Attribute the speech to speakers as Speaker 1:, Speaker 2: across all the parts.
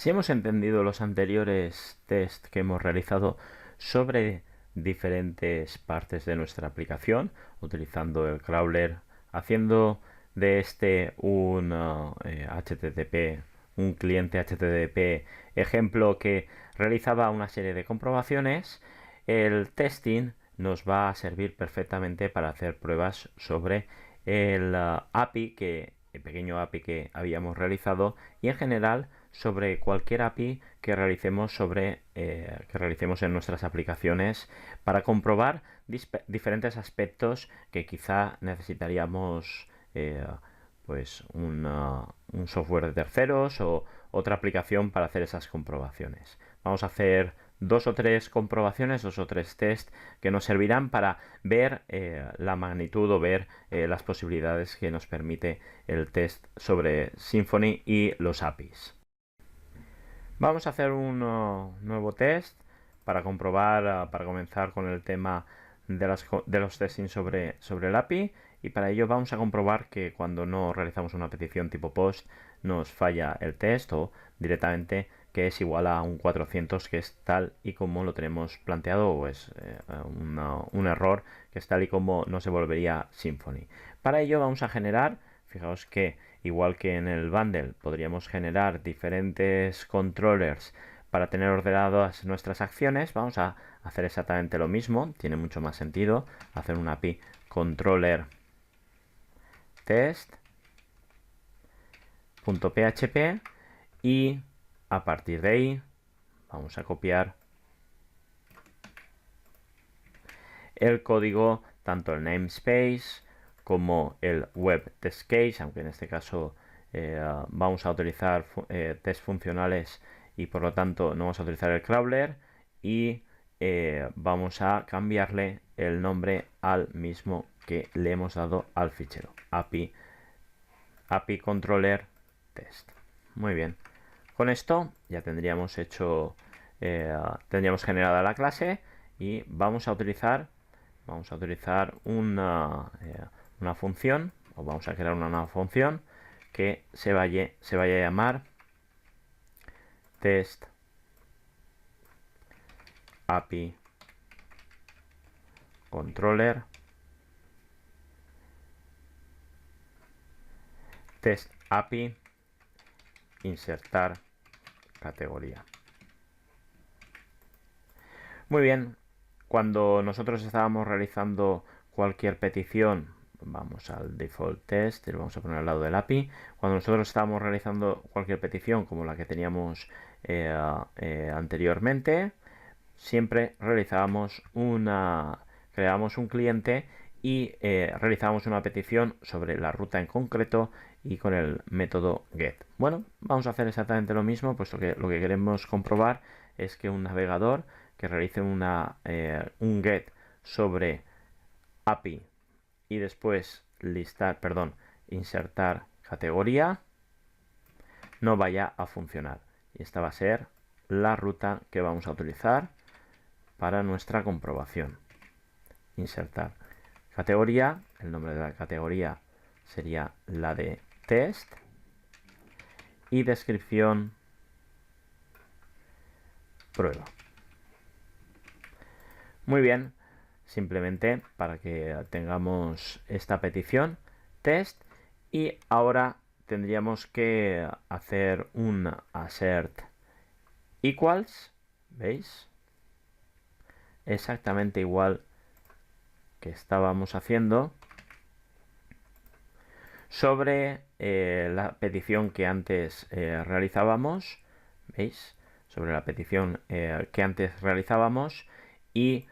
Speaker 1: Si hemos entendido los anteriores test que hemos realizado sobre diferentes partes de nuestra aplicación, utilizando el crawler, haciendo de este un HTTP, un cliente HTTP ejemplo que realizaba una serie de comprobaciones, el testing nos va a servir perfectamente para hacer pruebas sobre el el pequeño API que habíamos realizado, y en general sobre cualquier API que realicemos en nuestras aplicaciones para comprobar diferentes aspectos que quizá necesitaríamos pues un software de terceros o otra aplicación para hacer esas comprobaciones. Vamos a hacer dos o tres comprobaciones, dos o tres test que nos servirán para ver la magnitud o ver las posibilidades que nos permite el test sobre Symfony y los APIs. Vamos a hacer un nuevo test para comprobar, para comenzar con el tema de los testing sobre el API, y para ello vamos a comprobar que cuando no realizamos una petición tipo POST nos falla el test, o directamente que es igual a un 400, que es tal y como lo tenemos planteado, o es un error que es tal y como nos devolvería Symfony. Para ello vamos a generar, fijaos que igual que en el bundle podríamos generar diferentes controllers para tener ordenadas nuestras acciones, vamos a hacer exactamente lo mismo. Tiene mucho más sentido hacer un API controller test.php, y a partir de ahí vamos a copiar el código, tanto el namespace como el web test case, aunque en este caso vamos a utilizar test funcionales y por lo tanto no vamos a utilizar el crawler, y vamos a cambiarle el nombre al mismo que le hemos dado al fichero, API controller test. Muy bien, con esto ya tendríamos generada la clase, y vamos a utilizar una función, o vamos a crear una nueva función que se vaya a llamar test API controller test API insertar categoría. Muy bien, cuando nosotros estábamos realizando cualquier petición, vamos al default test y lo vamos a poner al lado del API. Cuando nosotros estábamos realizando cualquier petición como la que teníamos anteriormente, siempre creábamos un cliente y realizábamos una petición sobre la ruta en concreto y con el método get. Bueno, vamos a hacer exactamente lo mismo, puesto que lo que queremos comprobar es que un navegador que realice un get sobre API y después insertar categoría no vaya a funcionar. Y esta va a ser la ruta que vamos a utilizar para nuestra comprobación. Insertar categoría, el nombre de la categoría sería la de test, y descripción prueba. Muy bien, simplemente para que tengamos esta petición test, y ahora tendríamos que hacer un assert equals, ¿veis? Exactamente igual que estábamos haciendo sobre la petición que antes realizábamos, ¿veis? Sobre la petición que antes realizábamos, y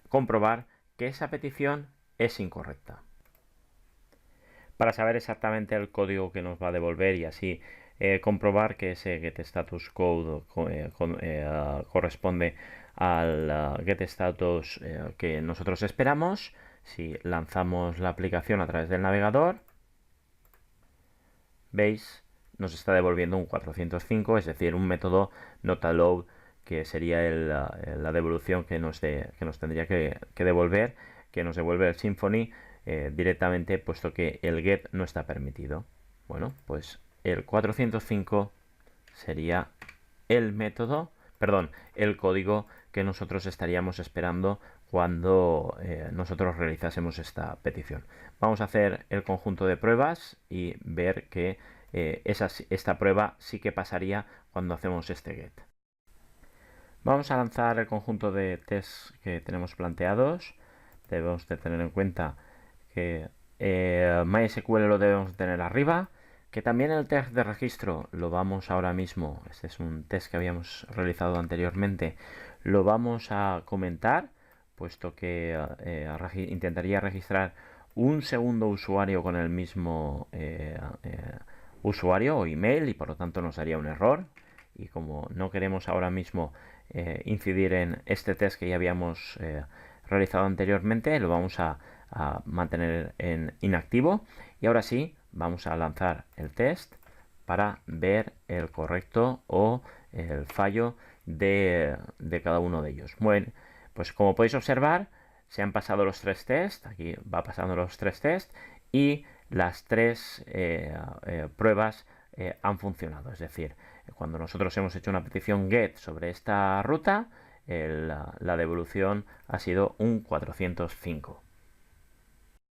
Speaker 1: comprobar que esa petición es incorrecta. Para saber exactamente el código que nos va a devolver y así comprobar que ese getStatus code corresponde al getStatus que nosotros esperamos, si lanzamos la aplicación a través del navegador, veis, nos está devolviendo un 405, es decir, un método notaload, que sería la devolución que nos tendría que devolver, que nos devuelve el Symfony directamente, puesto que el get no está permitido. Bueno, pues el 405 sería el método, perdón, el código que nosotros estaríamos esperando cuando nosotros realizásemos esta petición. Vamos a hacer el conjunto de pruebas y ver que esta prueba sí que pasaría cuando hacemos este get. Vamos a lanzar el conjunto de tests que tenemos planteados. Debemos de tener en cuenta que MySQL lo debemos tener arriba, que también el test de registro lo vamos ahora mismo, este es un test que habíamos realizado anteriormente, lo vamos a comentar, puesto que intentaría registrar un segundo usuario con el mismo usuario o email y por lo tanto nos daría un error. Y como no queremos ahora mismo incidir en este test que ya habíamos realizado anteriormente, lo vamos a mantener en inactivo. Y ahora sí, vamos a lanzar el test para ver el correcto o el fallo de cada uno de ellos. Bueno, pues como podéis observar, se han pasado los 3 tests, aquí va pasando los 3 tests y las 3 pruebas han funcionado. Es decir, cuando nosotros hemos hecho una petición GET sobre esta ruta, la devolución ha sido un 405.